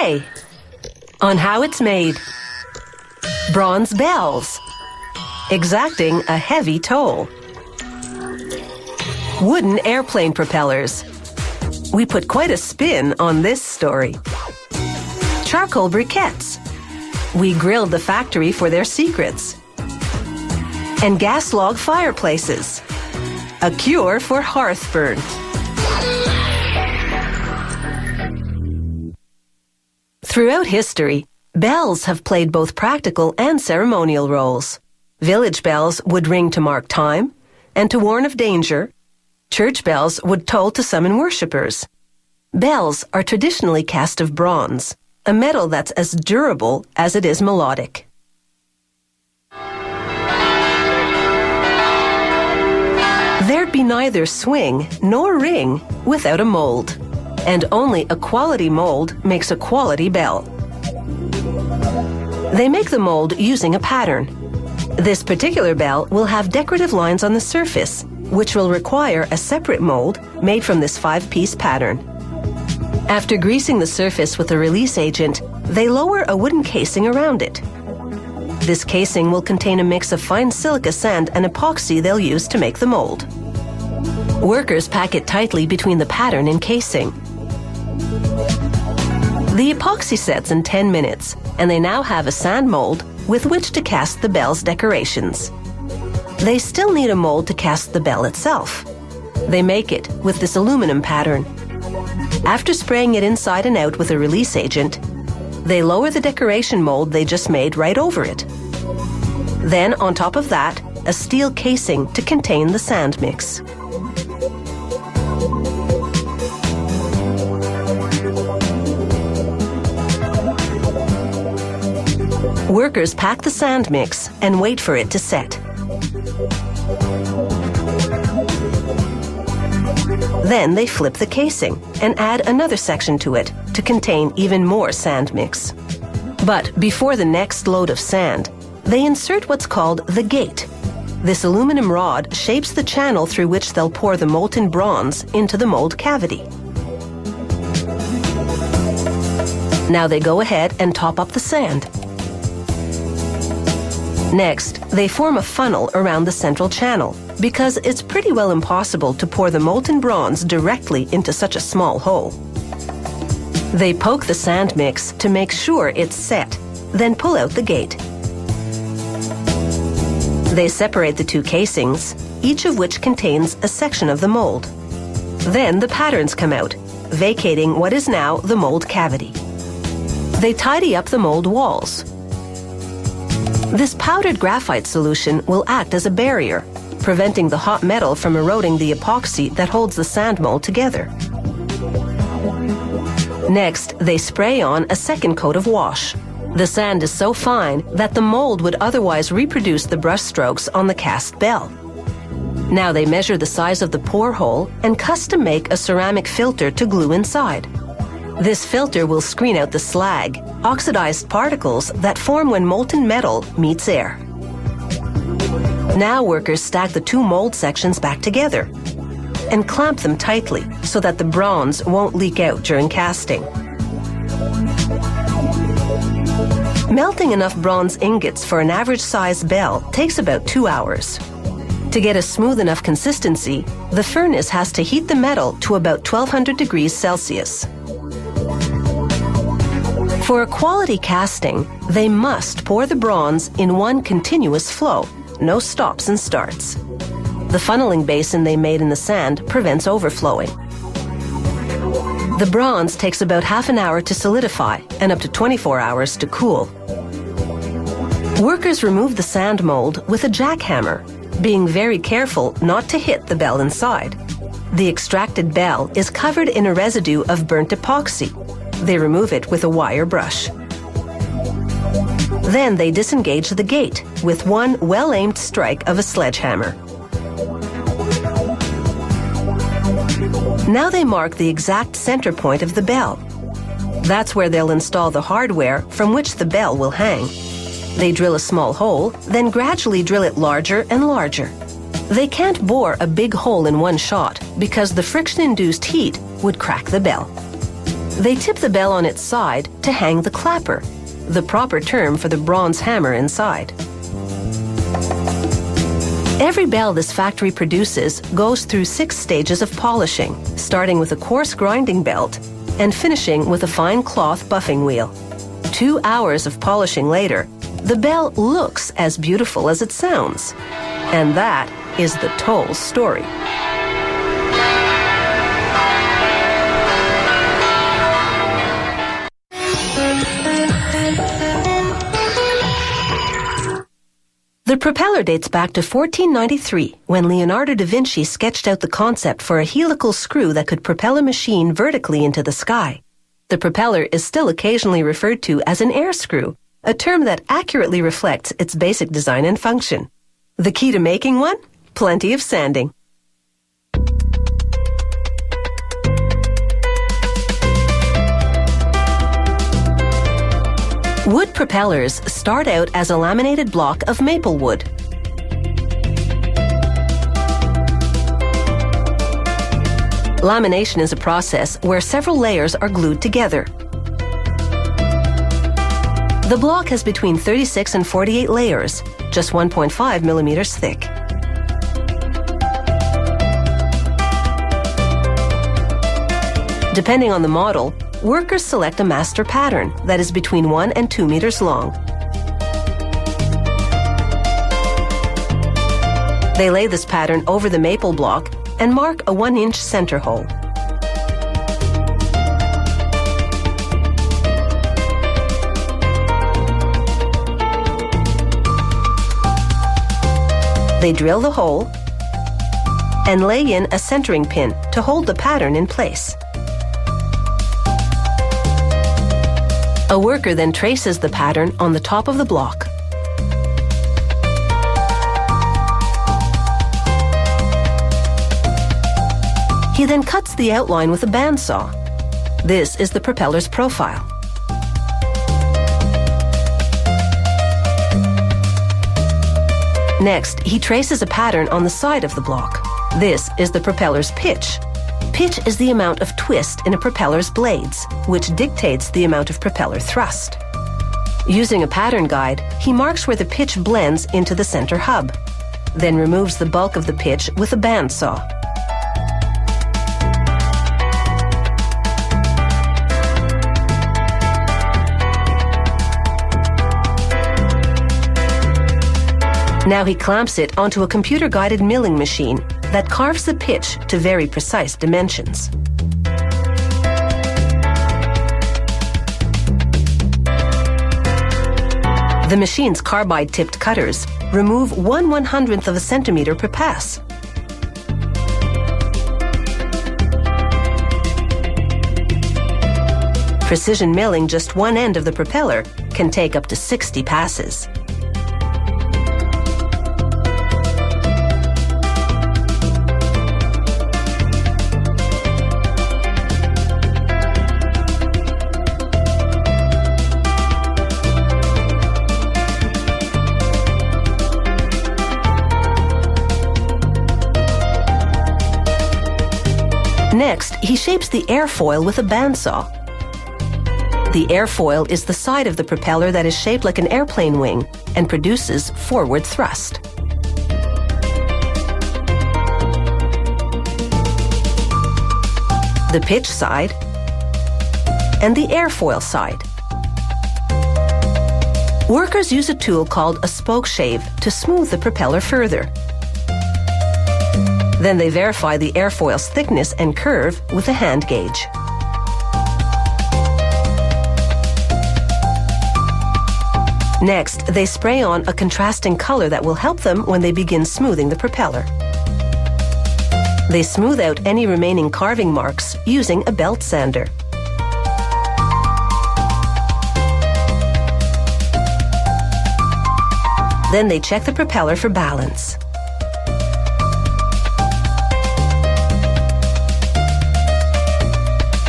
today on how it's made. Bronze bells, exacting a heavy toll. Wooden airplane propellers. We put quite a spin on this story. Charcoal briquettes. We grilled the factory for their secrets. And gas log fireplaces. A cure for hearthburn. Throughout history, bells have played both practical and ceremonial roles. Village bells would ring to mark time and to warn of danger. Church bells would toll to summon worshippers. Bells are traditionally cast of bronze, a metal that's as durable as it is melodic. There'd be neither swing nor ring without a mold, and only a quality mold makes a quality bell. They make the mold using a pattern. This particular bell will have decorative lines on the surface, which will require a separate mold made from this 5-piece pattern. After greasing the surface with a release agent, they lower a wooden casing around it. This casing will contain a mix of fine silica sand and epoxy they'll use to make the mold. Workers pack it tightly between the pattern and casing. The epoxy sets in 10 minutes, and they now have a sand mold with which to cast the bell's decorations. They still need a mold to cast the bell itself. They make it with this aluminum pattern. After spraying it inside and out with a release agent, they lower the decoration mold they just made right over it. Then, on top of that, a steel casing to contain the sand mix. Workers pack the sand mix and wait for it to set. Then they flip the casing and add another section to it to contain even more sand mix. But before the next load of sand, they insert what's called the gate. This aluminum rod shapes the channel through which they'll pour the molten bronze into the mold cavity. Now they go ahead and top up the sand. Next, they form a funnel around the central channel because it's pretty well impossible to pour the molten bronze directly into such a small hole. They poke the sand mix to make sure it's set, then pull out the gate. They separate the two casings, each of which contains a section of the mold. Then the patterns come out, vacating what is now the mold cavity. They tidy up the mold walls. This powdered graphite solution will act as a barrier, preventing the hot metal from eroding the epoxy that holds the sand mold together. Next, they spray on a second coat of wash. The sand is so fine that the mold would otherwise reproduce the brush strokes on the cast bell. Now they measure the size of the pour hole and custom make a ceramic filter to glue inside. This filter will screen out the slag, oxidized particles that form when molten metal meets air. Now workers stack the two mold sections back together and clamp them tightly so that the bronze won't leak out during casting. Melting enough bronze ingots for an average-sized bell takes about 2 hours. To get a smooth enough consistency, the furnace has to heat the metal to about 1200 degrees Celsius. For a quality casting, they must pour the bronze in one continuous flow, no stops and starts. The funneling basin they made in the sand prevents overflowing. The bronze takes about half an hour to solidify and up to 24 hours to cool. Workers remove the sand mold with a jackhammer, being very careful not to hit the bell inside. The extracted bell is covered in a residue of burnt epoxy. They remove it with a wire brush. Then they disengage the gate with one well-aimed strike of a sledgehammer. Now they mark the exact center point of the bell. That's where they'll install the hardware from which the bell will hang. They drill a small hole, then gradually drill it larger and larger. They can't bore a big hole in one shot because the friction-induced heat would crack the bell. They tip the bell on its side to hang the clapper, the proper term for the bronze hammer inside. Every bell this factory produces goes through 6 stages of polishing, starting with a coarse grinding belt and finishing with a fine cloth buffing wheel. 2 hours of polishing later, the bell looks as beautiful as it sounds. And that is the toll story. The propeller dates back to 1493, when Leonardo da Vinci sketched out the concept for a helical screw that could propel a machine vertically into the sky. The propeller is still occasionally referred to as an air screw, a term that accurately reflects its basic design and function. The key to making one? Plenty of sanding. Wood propellers start out as a laminated block of maple wood. Lamination is a process where several layers are glued together. The block has between 36 and 48 layers, just 1.5 millimeters thick. Depending on the model, workers select a master pattern that is between 1 and 2 meters long. They lay this pattern over the maple block and mark a 1-inch center hole. They drill the hole and lay in a centering pin to hold the pattern in place. A worker then traces the pattern on the top of the block. He then cuts the outline with a bandsaw. This is the propeller's profile. Next, he traces a pattern on the side of the block. This is the propeller's pitch. Pitch is the amount of twist in a propeller's blades, which dictates the amount of propeller thrust. Using a pattern guide, he marks where the pitch blends into the center hub, then removes the bulk of the pitch with a bandsaw. Now he clamps it onto a computer-guided milling machine that carves the pitch to very precise dimensions. The machine's carbide-tipped cutters remove 1/100th of a centimeter per pass. Precision milling just one end of the propeller can take up to 60 passes. Next, he shapes the airfoil with a bandsaw. The airfoil is the side of the propeller that is shaped like an airplane wing and produces forward thrust. The pitch side and the airfoil side. Workers use a tool called a spoke shave to smooth the propeller further. Then they verify the airfoil's thickness and curve with a hand gauge. Next, they spray on a contrasting color that will help them when they begin smoothing the propeller. They smooth out any remaining carving marks using a belt sander. Then they check the propeller for balance.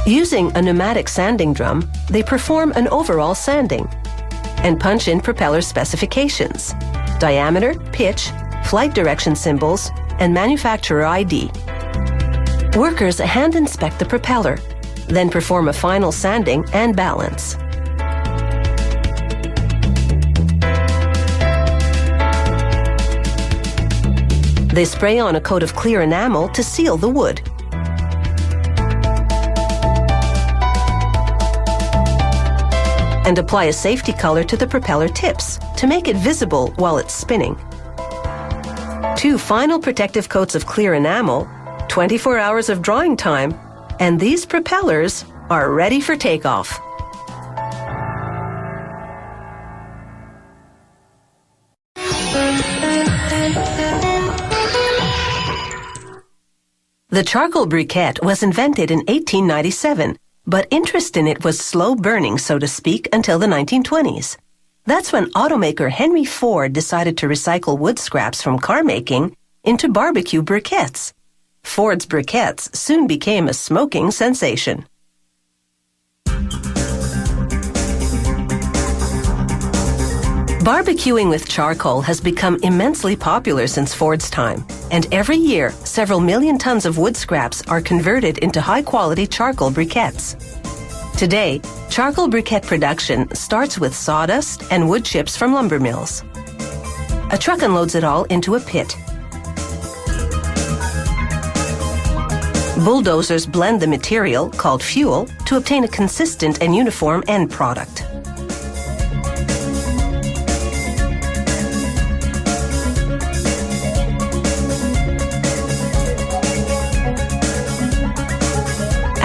Using a pneumatic sanding drum, they perform an overall sanding and punch in propeller specifications: diameter, pitch, flight direction symbols, and manufacturer ID. Workers hand inspect the propeller, then perform a final sanding and balance. They spray on a coat of clear enamel to seal the wood. And apply a safety color to the propeller tips to make it visible while it's spinning. 2 final protective coats of clear enamel, 24 hours of drying time, and these propellers are ready for takeoff. The charcoal briquette was invented in 1897, but interest in it was slow burning, so to speak, until the 1920s. That's when automaker Henry Ford decided to recycle wood scraps from car making into barbecue briquettes. Ford's briquettes soon became a smoking sensation. Barbecuing with charcoal has become immensely popular since Ford's time, and every year, several million tons of wood scraps are converted into high-quality charcoal briquettes. Today, charcoal briquette production starts with sawdust and wood chips from lumber mills. A truck unloads it all into a pit. Bulldozers blend the material, called fuel, to obtain a consistent and uniform end product.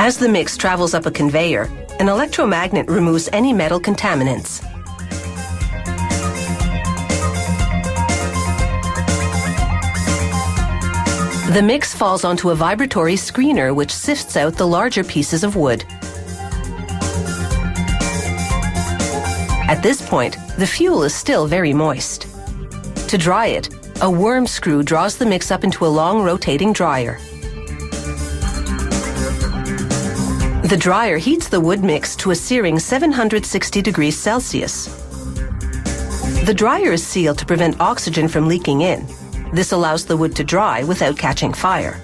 As the mix travels up a conveyor, an electromagnet removes any metal contaminants. The mix falls onto a vibratory screener which sifts out the larger pieces of wood. At this point, the fuel is still very moist. To dry it, a worm screw draws the mix up into a long rotating dryer. The dryer heats the wood mix to a searing 760 degrees Celsius. The dryer is sealed to prevent oxygen from leaking in. This allows the wood to dry without catching fire.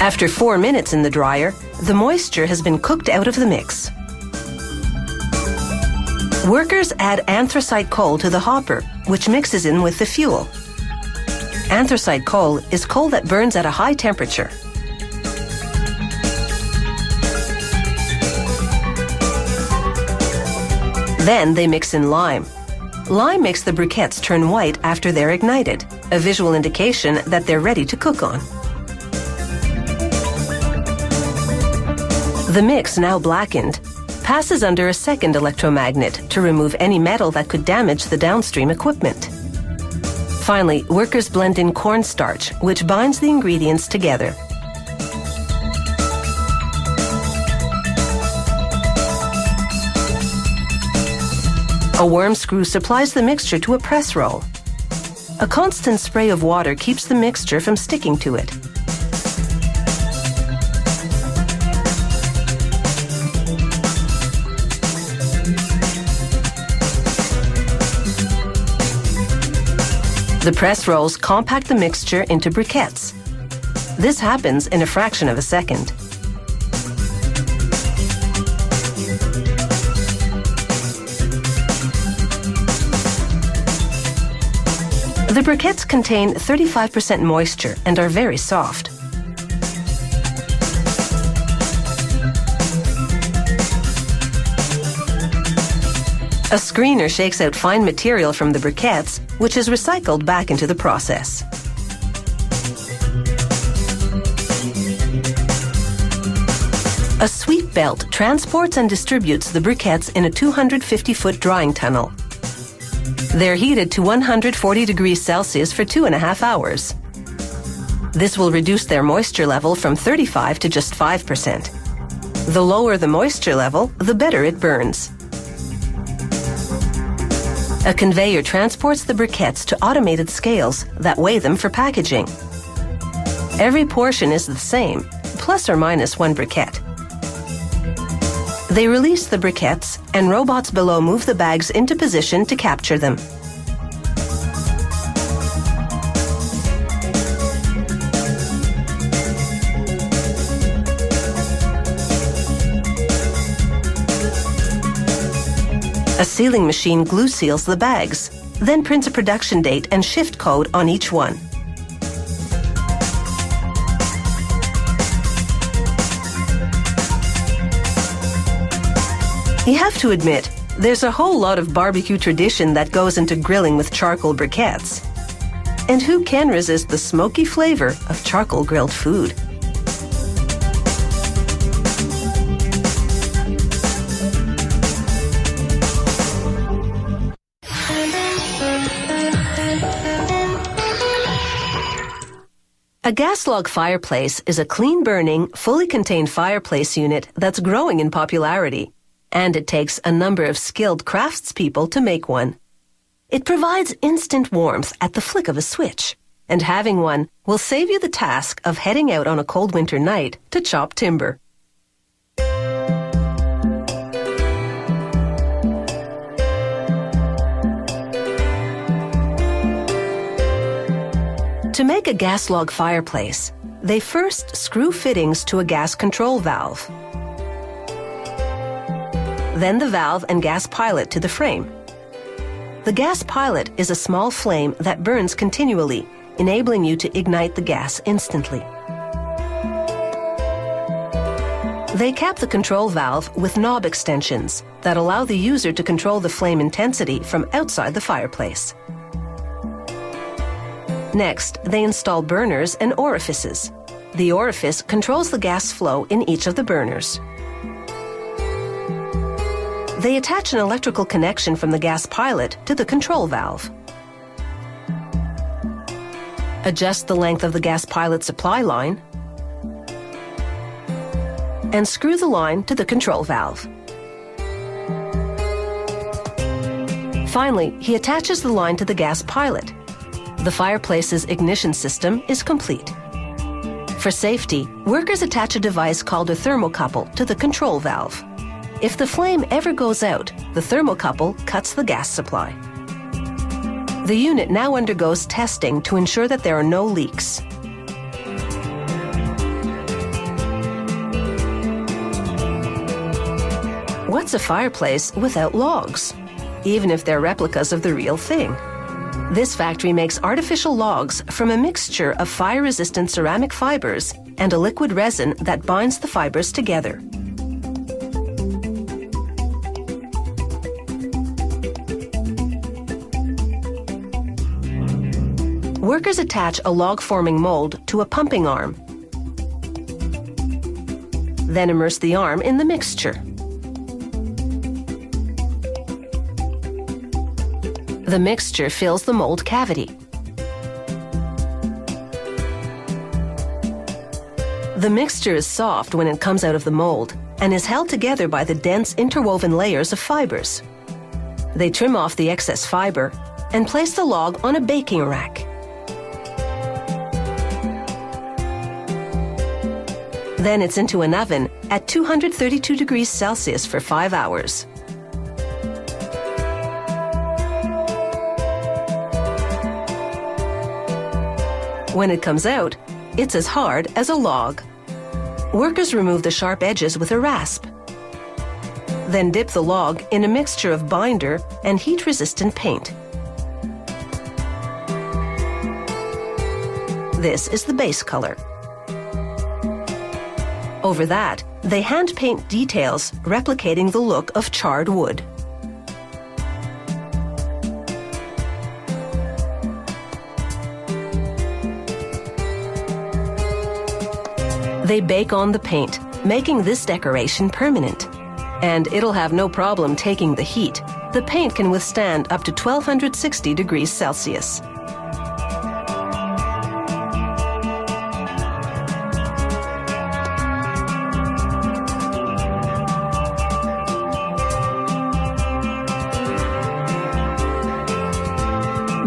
After 4 minutes in the dryer, the moisture has been cooked out of the mix. Workers add anthracite coal to the hopper, which mixes in with the fuel. Anthracite coal is coal that burns at a high temperature. Then they mix in lime. Lime makes the briquettes turn white after they're ignited, a visual indication that they're ready to cook on. The mix, now blackened, passes under a second electromagnet to remove any metal that could damage the downstream equipment. Finally, workers blend in cornstarch, which binds the ingredients together. A worm screw supplies the mixture to a press roll. A constant spray of water keeps the mixture from sticking to it. The press rolls compact the mixture into briquettes. This happens in a fraction of a second. The briquettes contain 35% moisture and are very soft. A screener shakes out fine material from the briquettes, which is recycled back into the process. A sweep belt transports and distributes the briquettes in a 250-foot drying tunnel. They're heated to 140 degrees Celsius for 2.5 hours. This will reduce their moisture level from 35% to just 5%. The lower the moisture level, the better it burns. A conveyor transports the briquettes to automated scales that weigh them for packaging. Every portion is the same, plus or minus 1 briquette. They release the briquettes, and robots below move the bags into position to capture them. A sealing machine glue seals the bags, then prints a production date and shift code on each one. You have to admit, there's a whole lot of barbecue tradition that goes into grilling with charcoal briquettes. And who can resist the smoky flavor of charcoal grilled food? A gas log fireplace is a clean-burning, fully contained fireplace unit that's growing in popularity, and it takes a number of skilled craftspeople to make one. It provides instant warmth at the flick of a switch, and having one will save you the task of heading out on a cold winter night to chop timber. To make a gas log fireplace, they first screw fittings to a gas control valve. Then the valve and gas pilot to the frame. The gas pilot is a small flame that burns continually, enabling you to ignite the gas instantly. They cap the control valve with knob extensions that allow the user to control the flame intensity from outside the fireplace. Next, they install burners and orifices. The orifice controls the gas flow in each of the burners. They attach an electrical connection from the gas pilot to the control valve. Adjust the length of the gas pilot supply line and screw the line to the control valve. Finally, he attaches the line to the gas pilot. The fireplace's ignition system is complete. For safety, workers attach a device called a thermocouple to the control valve. If the flame ever goes out, the thermocouple cuts the gas supply. The unit now undergoes testing to ensure that there are no leaks. What's a fireplace without logs? Even if they're replicas of the real thing. This factory makes artificial logs from a mixture of fire-resistant ceramic fibers and a liquid resin that binds the fibers together. Workers attach a log-forming mold to a pumping arm, then immerse the arm in the mixture. The mixture fills the mold cavity. The mixture is soft when it comes out of the mold and is held together by the dense interwoven layers of fibers. They trim off the excess fiber and place the log on a baking rack. Then it's into an oven at 232 degrees Celsius for 5 hours. When it comes out, it's as hard as a log. Workers remove the sharp edges with a rasp. Then dip the log in a mixture of binder and heat-resistant paint. This is the base color. Over that, they hand paint details replicating the look of charred wood. They bake on the paint, making this decoration permanent. And it'll have no problem taking the heat. The paint can withstand up to 1260 degrees Celsius.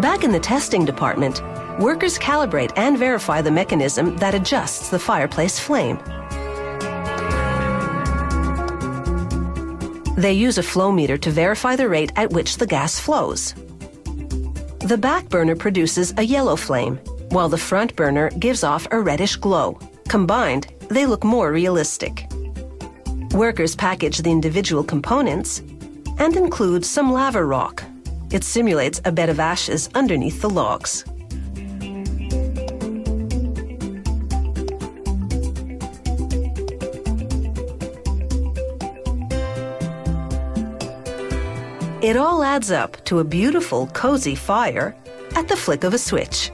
Back in the testing department, workers calibrate and verify the mechanism that adjusts the fireplace flame. They use a flow meter to verify the rate at which the gas flows. The back burner produces a yellow flame, while the front burner gives off a reddish glow. Combined, they look more realistic. Workers package the individual components and includes some lava rock. It simulates a bed of ashes underneath the logs. It all adds up to a beautiful, cozy fire at the flick of a switch.